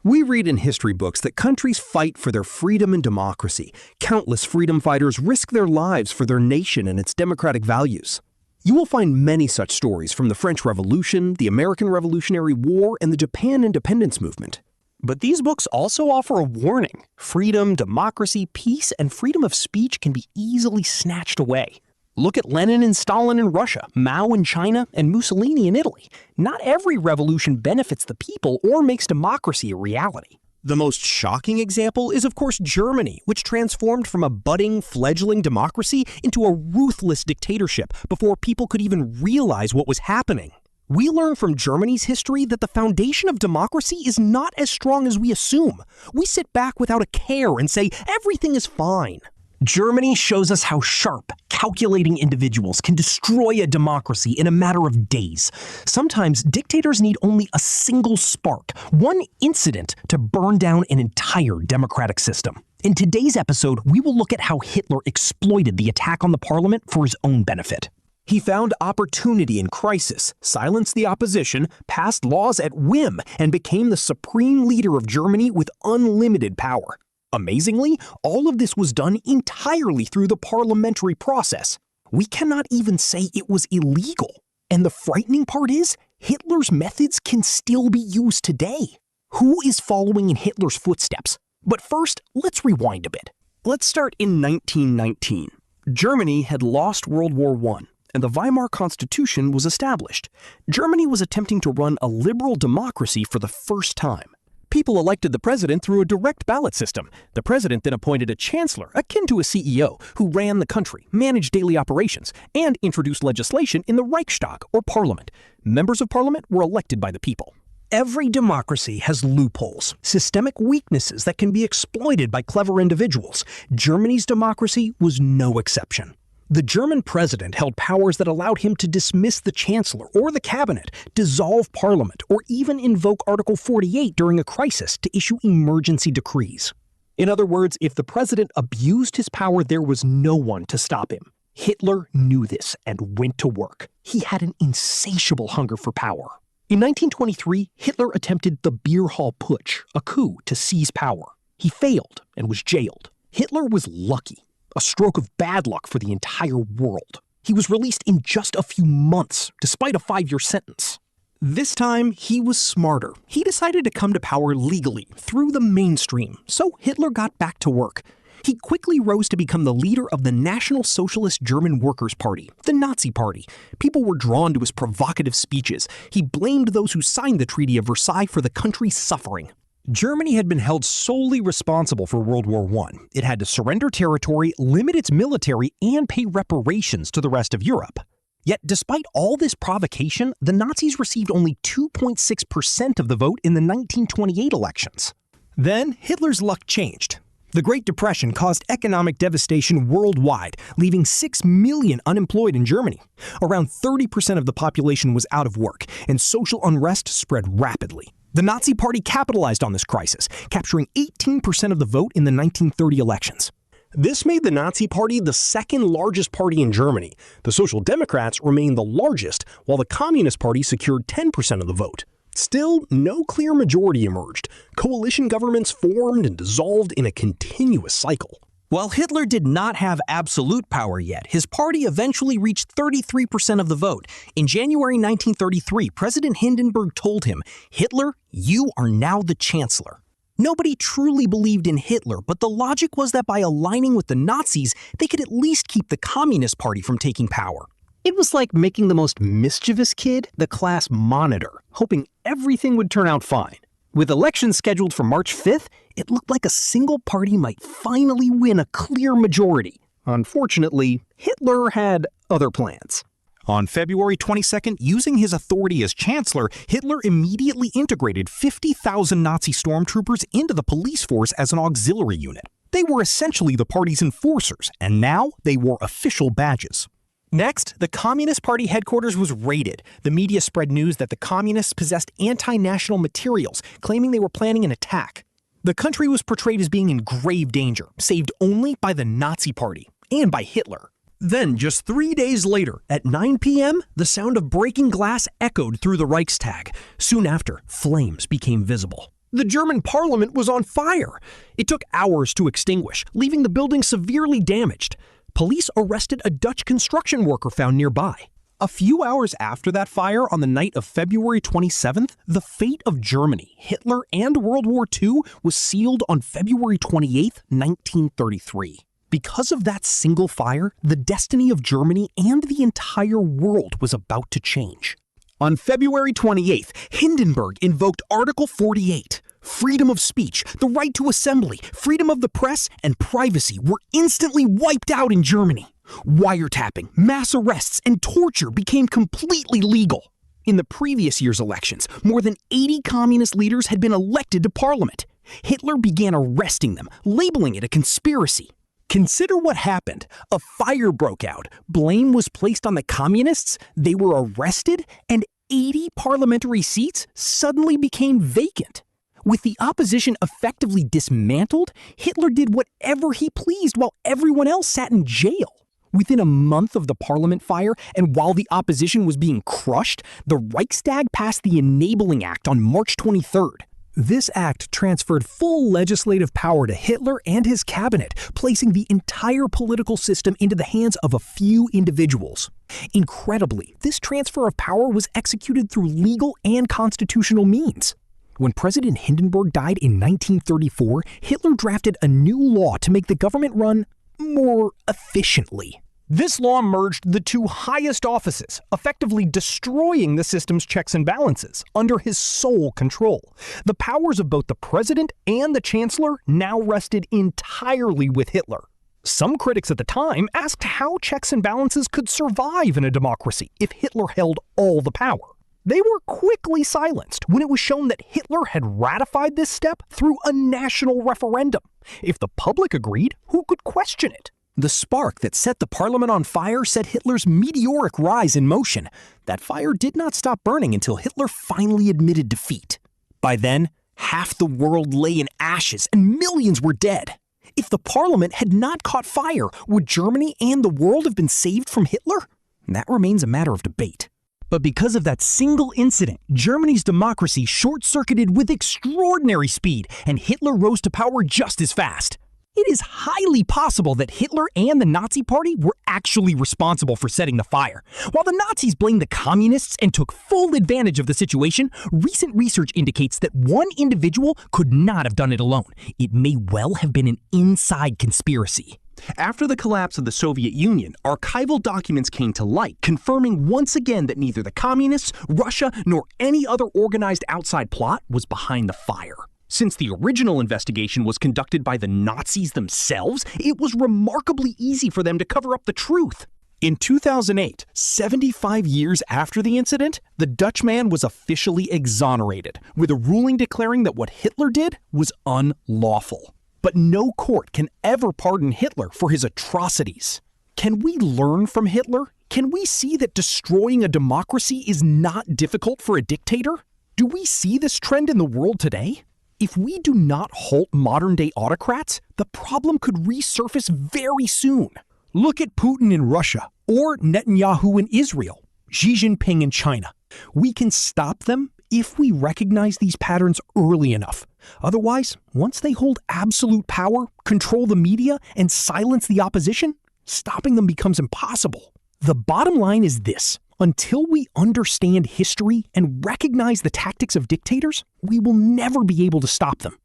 We read in history books that countries fight for their freedom and democracy. Countless freedom fighters risk their lives for their nation and its democratic values. You will find many such stories from the French Revolution, the American Revolutionary War, and the Japan independence movement. But these books also offer a warning. Freedom, democracy, peace, and freedom of speech can be easily snatched away. Look at Lenin and Stalin in Russia, Mao in China, and Mussolini in Italy. Not every revolution benefits the people or makes democracy a reality. The most shocking example is, of course, Germany, which transformed from a budding, fledgling democracy into a ruthless dictatorship before people could even realize what was happening. We learn from Germany's history that the foundation of democracy is not as strong as we assume. We sit back without a care and say, everything is fine. Germany shows us how sharp, calculating individuals can destroy a democracy in a matter of days. Sometimes dictators need only a single spark, one incident, to burn down an entire democratic system. In today's episode, we will look at how Hitler exploited the attack on the parliament for his own benefit. He found opportunity in crisis, silenced the opposition, passed laws at whim, and became the supreme leader of Germany with unlimited power. Amazingly, all of this was done entirely through the parliamentary process. We cannot even say it was illegal. And the frightening part is, Hitler's methods can still be used today. Who is following in Hitler's footsteps? But first, let's rewind a bit. Let's start in 1919. Germany had lost World War I, and the Weimar Constitution was established. Germany was attempting to run a liberal democracy for the first time. People elected the president through a direct ballot system. The president then appointed a chancellor, akin to a CEO, who ran the country, managed daily operations, and introduced legislation in the Reichstag, or parliament. Members of parliament were elected by the people. Every democracy has loopholes, systemic weaknesses that can be exploited by clever individuals. Germany's democracy was no exception. The German president held powers that allowed him to dismiss the chancellor or the cabinet, dissolve parliament, or even invoke Article 48 during a crisis to issue emergency decrees. In other words, if the president abused his power, there was no one to stop him. Hitler knew this and went to work. He had an insatiable hunger for power. In 1923, Hitler attempted the Beer Hall Putsch, a coup to seize power. He failed and was jailed. Hitler was lucky. A stroke of bad luck for the entire world. He was released in just a few months, despite a 5-year sentence. This time, he was smarter. He decided to come to power legally, through the mainstream, so Hitler got back to work. He quickly rose to become the leader of the National Socialist German Workers' Party, the Nazi Party. People were drawn to his provocative speeches. He blamed those who signed the Treaty of Versailles for the country's suffering. Germany had been held solely responsible for World War I. It had to surrender territory, limit its military, and pay reparations to the rest of Europe. Yet, despite all this provocation, the Nazis received only 2.6% of the vote in the 1928 elections. Then, Hitler's luck changed. The Great Depression caused economic devastation worldwide, leaving 6 million unemployed in Germany. Around 30% of the population was out of work, and social unrest spread rapidly. The Nazi Party capitalized on this crisis, capturing 18% of the vote in the 1930 elections. This made the Nazi Party the second largest party in Germany. The Social Democrats remained the largest, while the Communist Party secured 10% of the vote. Still, no clear majority emerged. Coalition governments formed and dissolved in a continuous cycle. While Hitler did not have absolute power yet, his party eventually reached 33% of the vote. In January 1933, President Hindenburg told him, "Hitler, you are now the chancellor." Nobody truly believed in Hitler, but the logic was that by aligning with the Nazis, they could at least keep the Communist Party from taking power. It was like making the most mischievous kid the class monitor, hoping everything would turn out fine. With elections scheduled for March 5th, it looked like a single party might finally win a clear majority. Unfortunately, Hitler had other plans. On February 22nd, using his authority as chancellor, Hitler immediately integrated 50,000 Nazi stormtroopers into the police force as an auxiliary unit. They were essentially the party's enforcers, and now they wore official badges. Next, the Communist Party headquarters was raided. The media spread news that the communists possessed anti-national materials, claiming they were planning an attack. The country was portrayed as being in grave danger, saved only by the Nazi Party and by Hitler. Then, just 3 days later, at 9 p.m., the sound of breaking glass echoed through the Reichstag. Soon after, flames became visible. The German parliament was on fire. It took hours to extinguish, leaving the building severely damaged. Police arrested a Dutch construction worker found nearby. A few hours after that fire, on the night of February 27th, the fate of Germany, Hitler, and World War II was sealed on February 28, 1933. Because of that single fire, the destiny of Germany and the entire world was about to change. On February 28th, Hindenburg invoked Article 48. Freedom of speech, the right to assembly, freedom of the press, and privacy were instantly wiped out in Germany. Wiretapping, mass arrests, and torture became completely legal. In the previous year's elections, more than 80 communist leaders had been elected to parliament. Hitler began arresting them, labeling it a conspiracy. Consider what happened. A fire broke out, blame was placed on the communists, they were arrested, and 80 parliamentary seats suddenly became vacant. With the opposition effectively dismantled, Hitler did whatever he pleased while everyone else sat in jail. Within a month of the parliament fire, and while the opposition was being crushed, the Reichstag passed the Enabling Act on March 23rd. This act transferred full legislative power to Hitler and his cabinet, placing the entire political system into the hands of a few individuals. Incredibly, this transfer of power was executed through legal and constitutional means. When President Hindenburg died in 1934, Hitler drafted a new law to make the government run more efficiently. This law merged the two highest offices, effectively destroying the system's checks and balances under his sole control. The powers of both the president and the chancellor now rested entirely with Hitler. Some critics at the time asked how checks and balances could survive in a democracy if Hitler held all the power. They were quickly silenced when it was shown that Hitler had ratified this step through a national referendum. If the public agreed, who could question it? The spark that set the parliament on fire set Hitler's meteoric rise in motion. That fire did not stop burning until Hitler finally admitted defeat. By then, half the world lay in ashes and millions were dead. If the parliament had not caught fire, would Germany and the world have been saved from Hitler? That remains a matter of debate. But because of that single incident, Germany's democracy short-circuited with extraordinary speed, and Hitler rose to power just as fast. It is highly possible that Hitler and the Nazi Party were actually responsible for setting the fire. While the Nazis blamed the communists and took full advantage of the situation, recent research indicates that one individual could not have done it alone. It may well have been an inside conspiracy. After the collapse of the Soviet Union, archival documents came to light, confirming once again that neither the communists, Russia, nor any other organized outside plot was behind the fire. Since the original investigation was conducted by the Nazis themselves, it was remarkably easy for them to cover up the truth. In 2008, 75 years after the incident, the Dutchman was officially exonerated, with a ruling declaring that what Hitler did was unlawful. But no court can ever pardon Hitler for his atrocities. Can we learn from Hitler? Can we see that destroying a democracy is not difficult for a dictator? Do we see this trend in the world today? If we do not halt modern-day autocrats, the problem could resurface very soon. Look at Putin in Russia, or Netanyahu in Israel, Xi Jinping in China. We can stop them if we recognize these patterns early enough. Otherwise, once they hold absolute power, control the media, and silence the opposition, stopping them becomes impossible. The bottom line is this. Until we understand history and recognize the tactics of dictators, we will never be able to stop them.